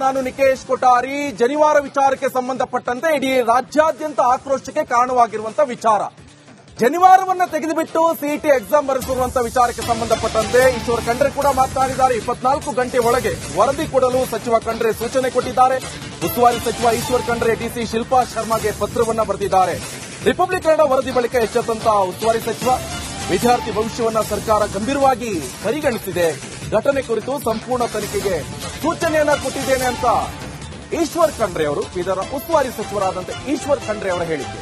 ನಾನು ನಿಕೇಶ್ ಕೊಠಾರಿ. ಜನಿವಾರ ವಿಚಾರಕ್ಕೆ ಸಂಬಂಧಪಟ್ಟಂತೆ ಇಡೀ ರಾಜ್ಯಾದ್ಯಂತ ಆಕ್ರೋಶಕ್ಕೆ ಕಾರಣವಾಗಿರುವಂತಹ ವಿಚಾರ. ಜನಿವಾರವನ್ನ ತೆಗೆದುಬಿಟ್ಟು ಸಿಇಟಿ ಎಕ್ಸಾಮ್ ಬರೆಸಿರುವಂತಹ ವಿಚಾರಕ್ಕೆ ಸಂಬಂಧಪಟ್ಟಂತೆ ಈಶ್ವರ್ ಖಂಡ್ರೆ ಕೂಡ ಮಾತನಾಡಿದ್ದಾರೆ. 24 ಗಂಟೆ ಒಳಗೆ ವರದಿ ಕೊಡಲು ಸಚಿವ ಖಂಡ್ರೆ ಸೂಚನೆ ಕೊಟ್ಟಿದ್ದಾರೆ. ಉಸ್ತುವಾರಿ ಸಚಿವ ಈಶ್ವರ್ ಖಂಡ್ರೆ ಡಿಸಿ ಶಿಲ್ಪಾ ಶರ್ಮಾಗೆ ಪತ್ರವನ್ನ ಬರೆದಿದ್ದಾರೆ. ರಿಪಬ್ಲಿಕ್ ಕನ್ನಡ ವರದಿ ಬಳಿಕ ಎಚ್ಚೆತ್ತಂತಹ ಉಸ್ತುವಾರಿ ಸಚಿವ, ವಿದ್ಯಾರ್ಥಿ ಭವಿಷ್ಯವನ್ನ ಸರ್ಕಾರ ಗಂಭೀರವಾಗಿ ಪರಿಗಣಿಸಿದೆ. ಘಟನೆ ಕುರಿತು ಸಂಪೂರ್ಣ ತನಿಖೆಗೆ ಸೂಚನೆಯನ್ನ ಕೊಟ್ಟಿದ್ದೇನೆ ಅಂತ ಈಶ್ವರ್ ಖಂಡ್ರೆ ಅವರು, ಇದರ ಉಸ್ತುವಾರಿ ಸಚಿವರಾದಂತಹ ಈಶ್ವರ್ ಖಂಡ್ರೆ ಅವರ ಹೇಳಿಕೆ.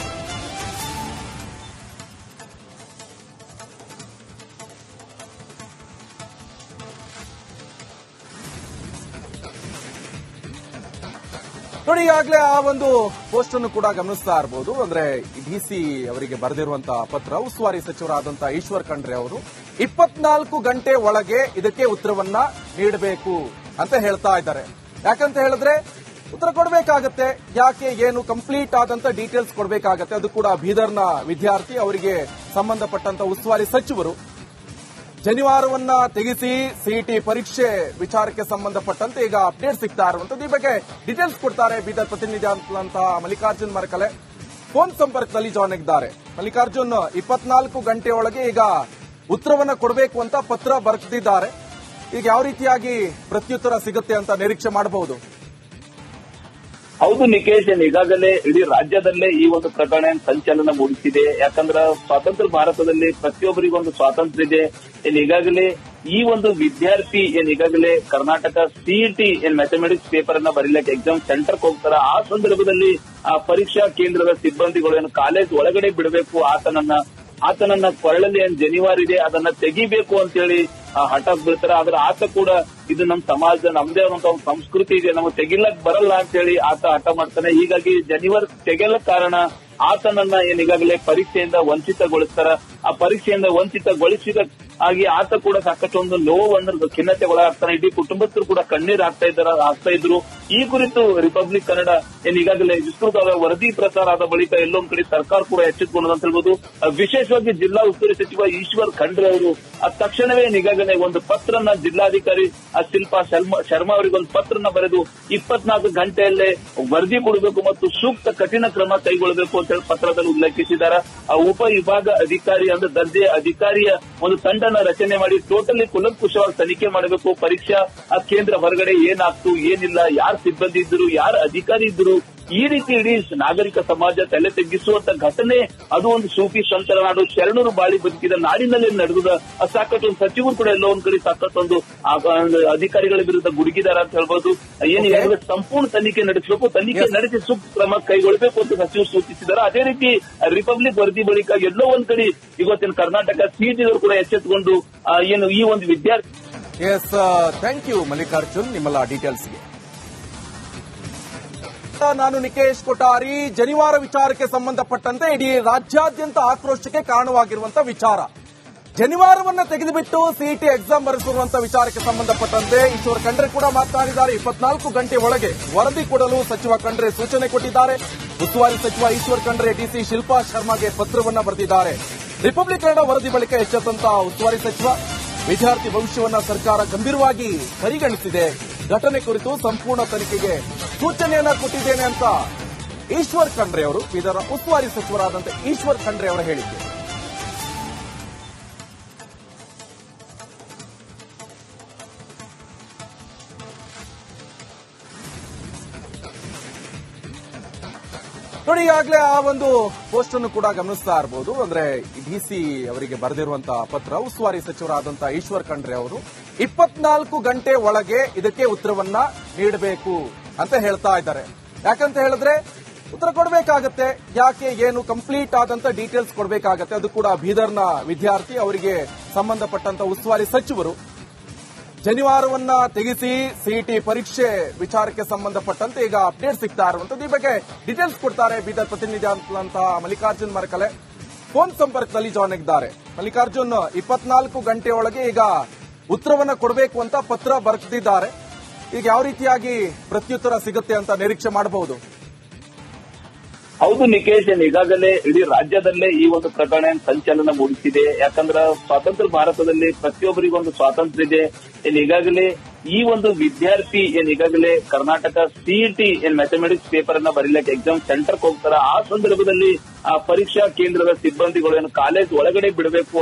ನೋಡಿ, ಈಗಾಗಲೇ ಆ ಒಂದು ಪೋಸ್ಟ್ ಅನ್ನು ಕೂಡ ಗಮನಿಸ್ತಾ ಇರಬಹುದು. ಅಂದ್ರೆ ಡಿಸಿ ಅವರಿಗೆ ಬರೆದಿರುವಂತಹ ಪತ್ರ, ಉಸ್ತುವಾರಿ ಸಚಿವರಾದಂತಹ ಈಶ್ವರ್ ಖಂಡ್ರೆ ಅವರು 24 ಗಂಟೆ ಒಳಗೆ ಇದಕ್ಕೆ ಉತ್ತರವನ್ನ ನೀಡಬೇಕು ಅಂತ ಹೇಳ್ತಾ ಇದ್ದಾರೆ. ಯಾಕಂತ ಹೇಳಿದ್ರೆ ಉತ್ತರ ಕೊಡಬೇಕಾಗತ್ತೆ. ಯಾಕೆ ಏನು ಕಂಪ್ಲೀಟ್ ಆದಂತ ಡೀಟೇಲ್ಸ್ ಕೊಡಬೇಕಾಗತ್ತೆ. ಅದು ಕೂಡ ಬೀದರ್ನ ವಿದ್ಯಾರ್ಥಿ, ಅವರಿಗೆ ಸಂಬಂಧಪಟ್ಟಂತ ಉಸ್ತುವಾರಿ ಸಚಿವರು ಜನಿವಾರವನ್ನ ತೆಗೆಸಿ ಸಿಇಟಿ ಪರೀಕ್ಷೆ ವಿಚಾರಕ್ಕೆ ಸಂಬಂಧಪಟ್ಟಂತೆ ಈಗ ಅಪ್ಡೇಟ್ ಸಿಗ್ತಾ ಇರುವಂತದ್ದು. ಈ ಬಗ್ಗೆ ಡೀಟೇಲ್ಸ್ ಕೊಡ್ತಾರೆ ಬೀದರ್ ಪ್ರತಿನಿಧಿ ಅಂತ ಮಲ್ಲಿಕಾರ್ಜುನ್ ಮರಕಲೆ. ಫೋನ್ ಸಂಪರ್ಕದಲ್ಲಿ ಜಾಯ್ನ್ ಆಗಿದ್ದಾರೆ. ಮಲ್ಲಿಕಾರ್ಜುನ್, 24 ಗಂಟೆ ಒಳಗೆ ಈಗ ಉತ್ತರವನ್ನ ಕೊಡಬೇಕು ಅಂತ ಪತ್ರ ಬರೆದಿದ್ದಾರೆ. ಈಗ ಯಾವ ರೀತಿಯಾಗಿ ಪ್ರತ್ಯುತ್ತರ ಸಿಗುತ್ತೆ ಅಂತ ನಿರೀಕ್ಷೆ ಮಾಡಬಹುದು? ಹೌದು ನಿಕೇಶ್, ಈಗಾಗಲೇ ಇಡೀ ರಾಜ್ಯದಲ್ಲೇ ಈ ಒಂದು ಪ್ರಕರಣ ಸಂಚಲನ ಮೂಡಿಸಿದೆ. ಯಾಕಂದ್ರೆ ಸ್ವಾತಂತ್ರ್ಯ ಭಾರತದಲ್ಲಿ ಪ್ರತಿಯೊಬ್ಬರಿಗೊಂದು ಸ್ವಾತಂತ್ರ್ಯ ಇದೆ. ಈಗಾಗಲೇ ಈ ಒಂದು ವಿದ್ಯಾರ್ಥಿ ಈಗಾಗಲೇ ಕರ್ನಾಟಕ ಸಿಇಟಿ ಮ್ಯಾಥಮೆಟಿಕ್ಸ್ ಪೇಪರ್ ಅನ್ನ ಬರೀಲಿಕ್ಕೆ ಎಕ್ಸಾಮ್ ಸೆಂಟರ್ಗೆ ಹೋಗ್ತಾರ. ಆ ಸಂದರ್ಭದಲ್ಲಿ ಆ ಪರೀಕ್ಷಾ ಕೇಂದ್ರದ ಸಿಬ್ಬಂದಿಗಳು ಕಾಲೇಜ್ ಒಳಗಡೆ ಬಿಡಬೇಕು, ಆತನನ್ನ ಕೊರಳಲ್ಲಿ ಜನಿವಾರ ಇದೆ ಅದನ್ನ ತೆಗಿಬೇಕು ಅಂತೇಳಿ ಹಠಾತ್ ಬೀಳ್ತಾರೆ. ಆದ್ರೆ ಆತ ಕೂಡ ಇದು ನಮ್ಮ ಸಮಾಜ, ನಮ್ದೇ ಆದಂತ ಒಂದು ಸಂಸ್ಕೃತಿ ಇದೆ, ನಮಗೆ ತೆಗಿಲಕ್ ಬರಲ್ಲ ಅಂತೇಳಿ ಆತ ಹಠ ಮಾಡ್ತಾನೆ. ಹೀಗಾಗಿ ಜನಿವಾರ ತೆಗೆಯಲಕ್ ಕಾರಣ ಆತನನ್ನ ಈಗಾಗಲೇ ಪರೀಕ್ಷೆಯಿಂದ ವಂಚಿತಗೊಳಿಸ್ತಾರ. ಆ ಪರೀಕ್ಷೆಯಿಂದ ವಂಚಿತಗೊಳಿಸಿದ ಹಾಗೆ ಆತ ಕೂಡ ಸಾಕಷ್ಟು ಒಂದು ನೋವನ್ನು ಖಿನ್ನತೆ ಒಳಗಾಗ್ತಾನೆ. ಇಡೀ ಕುಟುಂಬಸ್ಥರು ಕೂಡ ಕಣ್ಣೀರು ಆಗ್ತಾ ಇದ್ರು. ಈ ಕುರಿತು ರಿಪಬ್ಲಿಕ್ ಕನ್ನಡ ಈಗಾಗಲೇ ವಿಸ್ತೃತವಾದ ವರದಿ ಪ್ರಸಾರ ಆದ ಬಳಿಕ ಎಲ್ಲೊಂದ್ ಕಡೆ ಸರ್ಕಾರ ಕೂಡ ಎಚ್ಚೆತ್ತುಕೊಂಡದ ಅಂತ ಹೇಳ್ಬೋದು. ವಿಶೇಷವಾಗಿ ಜಿಲ್ಲಾ ಉಸ್ತುವಾರಿ ಸಚಿವ ಈಶ್ವರ್ ಖಂಡ್ರೆ ಅವರು ತಕ್ಷಣವೇ ಈಗಾಗಲೇ ಒಂದು ಪತ್ರನ ಜಿಲ್ಲಾಧಿಕಾರಿ ಶಿಲ್ಪಾ ಶರ್ಮಾ ಅವರಿಗೆ ಒಂದು ಪತ್ರನ ಬರೆದು 24 ಗಂಟೆಯಲ್ಲೇ ವರದಿ ಕೊಡಬೇಕು ಮತ್ತು ಸೂಕ್ತ ಕಠಿಣ ಕ್ರಮ ಕೈಗೊಳ್ಳಬೇಕು ಅಂತ ಹೇಳಿ ಪತ್ರದಲ್ಲಿ ಉಲ್ಲೇಖಿಸಿದ್ದಾರೆ. ಉಪ ವಿಭಾಗ ಅಧಿಕಾರಿ ಅಂದ್ರೆ ದರ್ಜೆ ಅಧಿಕಾರಿಯ ಒಂದು ತಂಡನ ರಚನೆ ಮಾಡಿ ಟೋಟಲಿ ಕುಲಂಕುಷವಾಗಿ ತನಿಖೆ ಮಾಡಬೇಕು. ಪರೀಕ್ಷಾ ಕೇಂದ್ರ ಹೊರಗಡೆ ಏನಾಗ್ತು, ಏನಿಲ್ಲ, ಯಾರು ಸಿಬ್ಬಂದಿ ಇದ್ರು, ಯಾರು ಅಧಿಕಾರಿ ಇದ್ರು, ಈ ರೀತಿ ಇಡೀ ನಾಗರಿಕ ಸಮಾಜ ತಲೆ ತಗ್ಗಿಸುವಂತ ಘಟನೆ. ಅದು ಒಂದು ಸೂಫಿ ಸಂತರ ನಾಡು, ಶರಣರು ಬಾಳಿ ಬದುಕಿದ ನಾಡಿನಲ್ಲಿ ನಡೆದ ಸಾಕಷ್ಟು ಒಂದು ಸಚಿವರು ಕೂಡ ಎಲ್ಲೋ ಒಂದ್ ಕಡೆ ಸಾಕಷ್ಟು ಒಂದು ಅಧಿಕಾರಿಗಳ ವಿರುದ್ಧ ಗುಡುಗಿದಾರ ಅಂತ ಹೇಳ್ಬೋದು. ಏನಿದೆ ಸಂಪೂರ್ಣ ತನಿಖೆ ನಡೆಸಬೇಕು, ತನಿಖೆ ನಡೆಸಿ ಸೂಕ್ತ ಕ್ರಮ ಕೈಗೊಳ್ಳಬೇಕು ಅಂತ ಸಚಿವರು ಸೂಚಿಸಿದ್ದಾರೆ. ಅದೇ ರೀತಿ ರಿಪಬ್ಲಿಕ್ ವರದಿ ಬಳಿಕ ಎಲ್ಲೋ ಒಂದ್ ಕಡೆ ಇವತ್ತಿನ ಕರ್ನಾಟಕ ಸಿಇಟಿಗಳು ಕೂಡ ಎಚ್ಚೆತ್ತುಕೊಂಡು ಈ ಒಂದು ವಿದ್ಯಾರ್ಥಿ. ಎಸ್, ಥ್ಯಾಂಕ್ ಯು ಮಲ್ಲಿಕಾರ್ಜುನ್ ನಿಮ್ಮೆಲ್ಲ ಡೀಟೇಲ್ಸ್ಗೆ. ನಾನು ನಿಕೇಶ್ ಕೊಠಾರಿ. ಜನಿವಾರ ವಿಚಾರಕ್ಕೆ ಸಂಬಂಧಪಟ್ಟಂತೆ ಇಡೀ ರಾಜ್ಯಾದ್ಯಂತ ಆಕ್ರೋಶಕ್ಕೆ ಕಾರಣವಾಗಿರುವಂತಹ ವಿಚಾರ. ಜನಿವಾರವನ್ನ ತೆಗೆದುಬಿಟ್ಟು ಸಿಇಟಿ ಎಕ್ಸಾಮ್ ಬರೆಸಿರುವಂತಹ ವಿಚಾರಕ್ಕೆ ಸಂಬಂಧಪಟ್ಟಂತೆ ಈಶ್ವರ್ ಖಂಡ್ರೆ ಕೂಡ ಮಾತನಾಡಿದ್ದಾರೆ. 24 ಗಂಟೆ ಒಳಗೆ ವರದಿ ಕೊಡಲು ಸಚಿವ ಖಂಡ್ರೆ ಸೂಚನೆ ಕೊಟ್ಟಿದ್ದಾರೆ. ಉಸ್ತುವಾರಿ ಸಚಿವ ಈಶ್ವರ್ ಖಂಡ್ರೆ ಡಿಸಿ ಶಿಲ್ಪಾ ಶರ್ಮಾಗೆ ಪತ್ರವನ್ನ ಬರೆದಿದ್ದಾರೆ. ರಿಪಬ್ಲಿಕ್ ಕನ್ನಡ ವರದಿ ಬಳಿಕ ಎಚ್ಚೆತ್ತಂತಹ ಉಸ್ತುವಾರಿ ಸಚಿವ, ವಿದ್ಯಾರ್ಥಿ ಭವಿಷ್ಯವನ್ನ ಸರ್ಕಾರ ಗಂಭೀರವಾಗಿ ಪರಿಗಣಿಸಿದೆ. ಘಟನೆ ಕುರಿತು ಸಂಪೂರ್ಣ ತನಿಖೆಗೆ ಸೂಚನೆಯನ್ನ ಕೊಟ್ಟಿದ್ದೇನೆ ಅಂತ ಈಶ್ವರ್ ಖಂಡ್ರೆ ಅವರು, ಇದರ ಉಸ್ತುವಾರಿ ಸಚಿವರಾದಂತಹ ಈಶ್ವರ್ ಖಂಡ್ರೆ ಅವರ ಹೇಳಿಕೆ. ನೋಡಿ, ಈಗಾಗಲೇ ಆ ಒಂದು ಪೋಸ್ಟ್ ಅನ್ನು ಕೂಡ ಗಮನಿಸ್ತಾ ಇರಬಹುದು. ಅಂದ್ರೆ ಡಿಸಿ ಅವರಿಗೆ ಬರೆದಿರುವಂತಹ ಪತ್ರ, ಉಸ್ತುವಾರಿ ಸಚಿವರಾದಂತಹ ಈಶ್ವರ್ ಖಂಡ್ರೆ ಅವರು 24 ಗಂಟೆ ಒಳಗೆ ಇದಕ್ಕೆ ಉತ್ತರವನ್ನ ನೀಡಬೇಕು ಅಂತ ಹೇಳ್ತಾ ಇದ್ದಾರೆ. ಯಾಕಂತ ಹೇಳಿದ್ರೆ ಉತ್ತರ ಕೊಡಬೇಕಾಗತ್ತೆ. ಯಾಕೆ ಏನು ಕಂಪ್ಲೀಟ್ ಆದಂತ ಡೀಟೇಲ್ಸ್ ಕೊಡಬೇಕಾಗತ್ತೆ. ಅದು ಕೂಡ ಬೀದರ್ನ ವಿದ್ಯಾರ್ಥಿ, ಅವರಿಗೆ ಸಂಬಂಧಪಟ್ಟಂತ ಉಸ್ತುವಾರಿ ಸಚಿವರು ಜನಿವಾರವನ್ನ ತೆಗೆಸಿ ಸಿಇಟಿ ಪರೀಕ್ಷೆ ವಿಚಾರಕ್ಕೆ ಸಂಬಂಧಪಟ್ಟಂತೆ ಈಗ ಅಪ್ಡೇಟ್ ಸಿಗ್ತಾ ಇರುವಂತದ್ದು. ಈ ಬಗ್ಗೆ ಡೀಟೇಲ್ಸ್ ಕೊಡ್ತಾರೆ ಬೀದರ್ ಪ್ರತಿನಿಧಿ ಅಂತ ಮಲ್ಲಿಕಾರ್ಜುನ್ ಮರಕಲೆ. ಫೋನ್ ಸಂಪರ್ಕದಲ್ಲಿ ಜಾಯ್ನ್ ಆಗಿದ್ದಾರೆ. ಮಲ್ಲಿಕಾರ್ಜುನ್, 24 ಗಂಟೆ ಒಳಗೆ ಈಗ ಉತ್ತರವನ್ನ ಕೊಡಬೇಕು ಅಂತ ಪತ್ರ ಬರೆದಿದ್ದಾರೆ. ಈಗ ಯಾವ ರೀತಿಯಾಗಿ ಪ್ರತ್ಯುತ್ತರ ಸಿಗುತ್ತೆ ಅಂತ ನಿರೀಕ್ಷೆ ಮಾಡಬಹುದು? ಹೌದು ನಿಕೇಶ್, ಈಗಾಗಲೇ ಇಡೀ ರಾಜ್ಯದಲ್ಲೇ ಈ ಒಂದು ಪ್ರಕರಣ ಸಂಚಲನ ಮೂಡಿಸಿದೆ. ಯಾಕಂದ್ರೆ ಸ್ವಾತಂತ್ರ್ಯ ಭಾರತದಲ್ಲಿ ಪ್ರತಿಯೊಬ್ಬರಿಗೊಂದು ಸ್ವಾತಂತ್ರ್ಯ ಇದೆ. ಈಗಾಗಲೇ ಈ ಒಂದು ವಿದ್ಯಾರ್ಥಿ ಏನ್ ಈಗಾಗಲೇ ಕರ್ನಾಟಕ ಸಿಇಟಿ ಏನ್ ಮ್ಯಾಥಮೆಟಿಕ್ಸ್ ಪೇಪರ್ ಅನ್ನ ಬರೀಲಿಕ್ಕೆ ಎಕ್ಸಾಮ್ ಸೆಂಟರ್ಗೆ ಹೋಗ್ತಾರ, ಆ ಸಂದರ್ಭದಲ್ಲಿ ಆ ಪರೀಕ್ಷಾ ಕೇಂದ್ರದ ಸಿಬ್ಬಂದಿಗಳು ಏನು ಕಾಲೇಜ್ ಒಳಗಡೆ ಬಿಡಬೇಕು,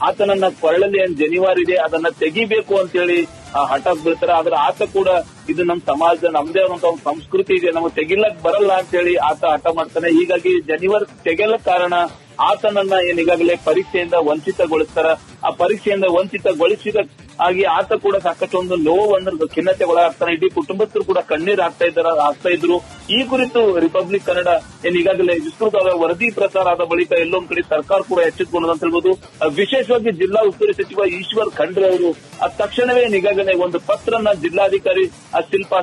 ಆತನನ್ನ ಕೊರಳಲ್ಲಿ ಏನ್ ಜನಿವಾರ ಇದೆ ಅದನ್ನ ತೆಗಿಬೇಕು ಅಂತೇಳಿ ಹಠಕ್ ಬೀಳ್ತಾರೆ. ಆದ್ರೆ ಆತ ಕೂಡ ಇದು ನಮ್ಮ ಸಮಾಜ, ನಮ್ದೇ ಆದಂತ ಒಂದು ಸಂಸ್ಕೃತಿ ಇದೆ, ನಮಗೆ ತೆಗಿಲಕ್ ಬರಲ್ಲ ಅಂತೇಳಿ ಆತ ಹಠ ಮಾಡ್ತಾನೆ. ಹೀಗಾಗಿ ಜನಿವಾರ ತೆಗೆಯಲಕ್ ಕಾರಣ ಆತನನ್ನ ಏನ್ ಈಗಾಗಲೇ ಪರೀಕ್ಷೆಯಿಂದ ವಂಚಿತಗೊಳಿಸ್ತಾರ. ಆ ಪರೀಕ್ಷೆಯಿಂದ ವಂಚಿತಗೊಳಿಸಿದ ಹಾಗೆ ಆತ ಕೂಡ ಸಾಕಷ್ಟು ಒಂದು ನೋವನ್ನು ಖಿನ್ನತೆ ಒಳಗಾಗ್ತಾನೆ. ಇಡೀ ಕುಟುಂಬಸ್ಥರು ಕೂಡ ಕಣ್ಣೀರ್ ಆಗ್ತಾ ಇದ್ರು. ಈ ಕುರಿತು ರಿಪಬ್ಲಿಕ್ ಕನ್ನಡ ಏನ್ ಈಗಾಗಲೇ ವಿಸ್ತೃತವಾದ ವರದಿ ಪ್ರಸಾರ ಆದ ಬಳಿಕ ಎಲ್ಲೊಂದ್ ಕಡೆ ಸರ್ಕಾರ ಕೂಡ ಎಚ್ಚೆತ್ತುಕೊಂಡದ ಅಂತ ಹೇಳ್ಬೋದು. ವಿಶೇಷವಾಗಿ ಜಿಲ್ಲಾ ಉಸ್ತುವಾರಿ ಸಚಿವ ಈಶ್ವರ್ ಖಂಡ್ರೆ ಅವರು ತಕ್ಷಣವೇ ಈಗಾಗಲೇ ಒಂದು ಪತ್ರನ ಜಿಲ್ಲಾಧಿಕಾರಿ ಶಿಲ್ಪಾ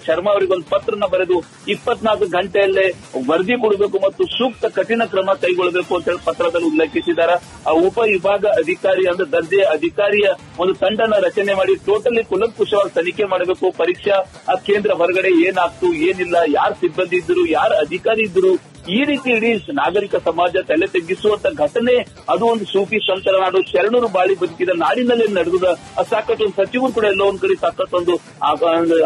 ಶರ್ಮಾ ಅವರಿಗೆ ಒಂದು ಪತ್ರನ ಬರೆದು 24 ಗಂಟೆಯಲ್ಲೇ ವರದಿ ಕೊಡಬೇಕು ಮತ್ತು ಸೂಕ್ತ ಕಠಿಣ ಕ್ರಮ ಕೈಗೊಳ್ಳಬೇಕು ಅಂತ ಹೇಳಿ ಪತ್ರದಲ್ಲಿ ಉಲ್ಲೇಖಿಸಿದ್ದಾರೆ. ಆ ಉಪವಿಭಾಗ ಅಧಿಕಾರಿ ಅಂದ್ರೆ ದರ್ಜೆ ಅಧಿಕಾರಿಯ ಒಂದು ತಂಡನ ರಚನೆ ಮಾಡಿ ಟೋಟಲಿ ಕುಲಂಕುಷವಾಗಿ ತನಿಖೆ ಮಾಡಬೇಕು. ಪರೀಕ್ಷಾ ಕೇಂದ್ರ ಹೊರಗಡೆ ಏನಾಗ್ತು, ಏನಿಲ್ಲ, ಯಾರು ಸಿಬ್ಬಂದಿ ಇದ್ರು, ಯಾರು ಅಧಿಕಾರಿ ಇದ್ರು, ಈ ರೀತಿ ಇಡೀ ನಾಗರಿಕ ಸಮಾಜ ತಲೆ ತಗ್ಗಿಸುವಂತ ಘಟನೆ ಅದು ಒಂದು ಸೂಫಿ ಸಂತರ ನಾಡು, ಶರಣರು ಬಾಳಿ ಬದುಕಿದ ನಾಡಿನಲ್ಲಿ ನಡೆದ ಸಾಕಷ್ಟು ಒಂದು ಸಚಿವರು ಕೂಡ ಎಲ್ಲೋ ಒಂದ್ ಕಡೆ ಸಾಕಷ್ಟು ಒಂದು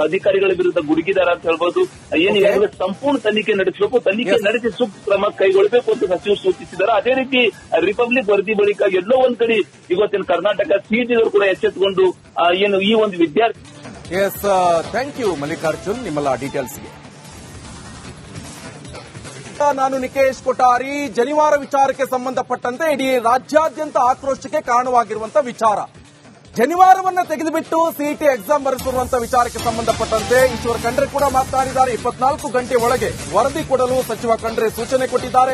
ಅಧಿಕಾರಿಗಳ ವಿರುದ್ಧ ಗುಡುಗಿದಾರ ಅಂತ ಹೇಳ್ಬೋದು. ಏನಿದೆ ಸಂಪೂರ್ಣ ತನಿಖೆ ನಡೆಸಬೇಕು, ತನಿಖೆ ನಡೆಸಿ ಸೂಕ್ತ ಕ್ರಮ ಕೈಗೊಳ್ಳಬೇಕು ಅಂತ ಸಚಿವರು ಸೂಚಿಸಿದ್ದಾರೆ. ಅದೇ ರೀತಿ ರಿಪಬ್ಲಿಕ್ ವರದಿ ಬಳಿಕ ಎಲ್ಲೋ ಒಂದ್ ಕಡೆ ಇವತ್ತಿನ ಕರ್ನಾಟಕ ಸಿಇಟಿಗಳು ಕೂಡ ಎಚ್ಚೆತ್ತುಕೊಂಡು ಏನು ಈ ಒಂದು ವಿದ್ಯಾರ್ಥಿ. ಎಸ್, ಥ್ಯಾಂಕ್ ಯು ಮಲ್ಲಿಕಾರ್ಜುನ್ ನಿಮ್ಮೆಲ್ಲ ಡೀಟೇಲ್ಸ್ಗೆ. ನಾನು ನಿಕೇಶ್ ಕೊಠಾರಿ. ಜನಿವಾರ ವಿಚಾರಕ್ಕೆ ಸಂಬಂಧಪಟ್ಟಂತೆ ಇಡೀ ರಾಜ್ಯಾದ್ಯಂತ ಆಕ್ರೋಶಕ್ಕೆ ಕಾರಣವಾಗಿರುವಂತಹ ವಿಚಾರ, ಜನಿವಾರವನ್ನ ತೆಗೆದುಬಿಟ್ಟು ಸಿಇಟಿ ಎಕ್ಸಾಮ್ ಬರೆಸಿರುವಂತಹ ವಿಚಾರಕ್ಕೆ ಸಂಬಂಧಪಟ್ಟಂತೆ ಈಶ್ವರ್ ಖಂಡ್ರೆ ಕೂಡ ಮಾತನಾಡಿದ್ದಾರೆ. 24 ಗಂಟೆ ಒಳಗೆ ವರದಿ ಕೊಡಲು ಸಚಿವ ಖಂಡ್ರೆ ಸೂಚನೆ ಕೊಟ್ಟಿದ್ದಾರೆ.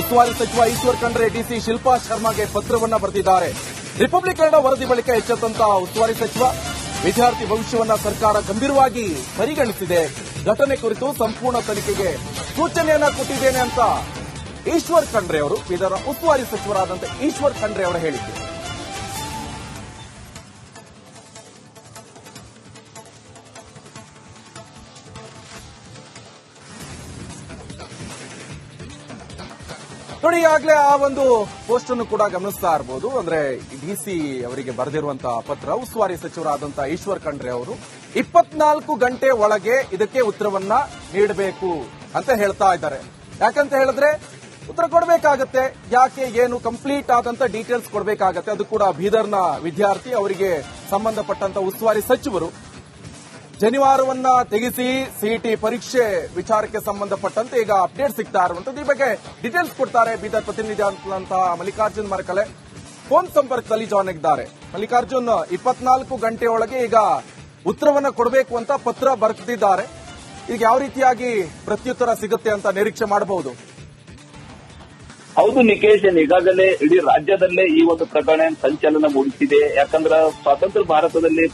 ಉಸ್ತುವಾರಿ ಸಚಿವ ಈಶ್ವರ್ ಖಂಡ್ರೆ ಡಿಸಿ ಶಿಲ್ಪಾ ಶರ್ಮಾಗೆ ಪತ್ರವನ್ನ ಬರೆದಿದ್ದಾರೆ. ರಿಪಬ್ಲಿಕ್ ಕನ್ನಡ ವರದಿ ಬಳಿಕ ಎಚ್ಚೆತ್ತಂತಹ ಉಸ್ತುವಾರಿ ಸಚಿವ, ವಿದ್ಯಾರ್ಥಿ ಭವಿಷ್ಯವನ್ನ ಸರ್ಕಾರ ಗಂಭೀರವಾಗಿ ಪರಿಗಣಿಸಿದೆ, ಘಟನೆ ಕುರಿತು ಸಂಪೂರ್ಣ ತನಿಖೆಗೆ ಸೂಚನೆಯನ್ನ ಕೊಟ್ಟಿದ್ದೇನೆ ಅಂತ ಈಶ್ವರ್ ಖಂಡ್ರೆ ಅವರು, ಇದರ ಉಸ್ತುವಾರಿ ಸಚಿವರಾದಂತಹ ಈಶ್ವರ್ ಖಂಡ್ರೆ ಅವರ ಹೇಳಿಕೆ. ನೋಡಿ, ಈಗಾಗಲೇ ಆ ಒಂದು ಪೋಸ್ಟ್ ಅನ್ನು ಕೂಡ ಗಮನಿಸ್ತಾ ಇರಬಹುದು. ಅಂದ್ರೆ ಡಿಸಿ ಅವರಿಗೆ ಬರೆದಿರುವಂತಹ ಪತ್ರ, ಉಸ್ತುವಾರಿ ಸಚಿವರಾದಂತಹ ಈಶ್ವರ್ ಖಂಡ್ರೆ ಅವರು 24 ಗಂಟೆ ಒಳಗೆ ಇದಕ್ಕೆ ಉತ್ತರವನ್ನ ನೀಡಬೇಕು ಅಂತ ಹೇಳ್ತಾ ಇದ್ದಾರೆ. ಯಾಕಂತ ಹೇಳಿದ್ರೆ ಉತ್ತರ ಕೊಡಬೇಕಾಗತ್ತೆ, ಯಾಕೆ ಏನು ಕಂಪ್ಲೀಟ್ ಆದಂತ ಡೀಟೇಲ್ಸ್ ಕೊಡಬೇಕಾಗತ್ತೆ. ಅದು ಕೂಡ ಬೀದರ್ನ ವಿದ್ಯಾರ್ಥಿ, ಅವರಿಗೆ ಸಂಬಂಧಪಟ್ಟಂತ ಉಸ್ತುವಾರಿ ಸಚಿವರು ಜನಿವಾರವನ್ನ ತೆಗೆಸಿ ಸಿಇಟಿ ಪರೀಕ್ಷೆ ವಿಚಾರಕ್ಕೆ ಸಂಬಂಧಪಟ್ಟಂತೆ ಈಗ ಅಪ್ಡೇಟ್ ಸಿಗ್ತಾ ಇರುವಂತದ್ದು. ಈ ಬಗ್ಗೆ ಡೀಟೇಲ್ಸ್ ಕೊಡ್ತಾರೆ ಬೀದರ್ ಪ್ರತಿನಿಧಿ ಅಂತ ಮಲ್ಲಿಕಾರ್ಜುನ್ ಮರಕಲೆ ಫೋನ್ ಸಂಪರ್ಕದಲ್ಲಿ ಜಾಯ್ನ್ ಆಗಿದ್ದಾರೆ. ಮಲ್ಲಿಕಾರ್ಜುನ್, 24 ಗಂಟೆಯೊಳಗೆ ಈಗ ಉತ್ತರವನ್ನ ಕೊಡಬೇಕು ಅಂತ ಪತ್ರ ಬರೆದಿದ್ದಾರೆ. ಈಗ ಯಾವ ರೀತಿಯಾಗಿ ಪ್ರತ್ಯುತ್ತರ ಸಿಗುತ್ತೆ ಅಂತ ನಿರೀಕ್ಷೆ ಮಾಡಬಹುದು? ಹೌದು ನಿಕೇಶ್, ಈಗಾಗಲೇ ಇಡೀ ರಾಜ್ಯದಲ್ಲೇ ಈ ಒಂದು ಪ್ರಕರಣ ಸಂಚಲನ ಮೂಡಿಸಿದೆ. ಯಾಕಂದ್ರೆ ಸ್ವಾತಂತ್ರ್ಯ ಭಾರತದಲ್ಲಿ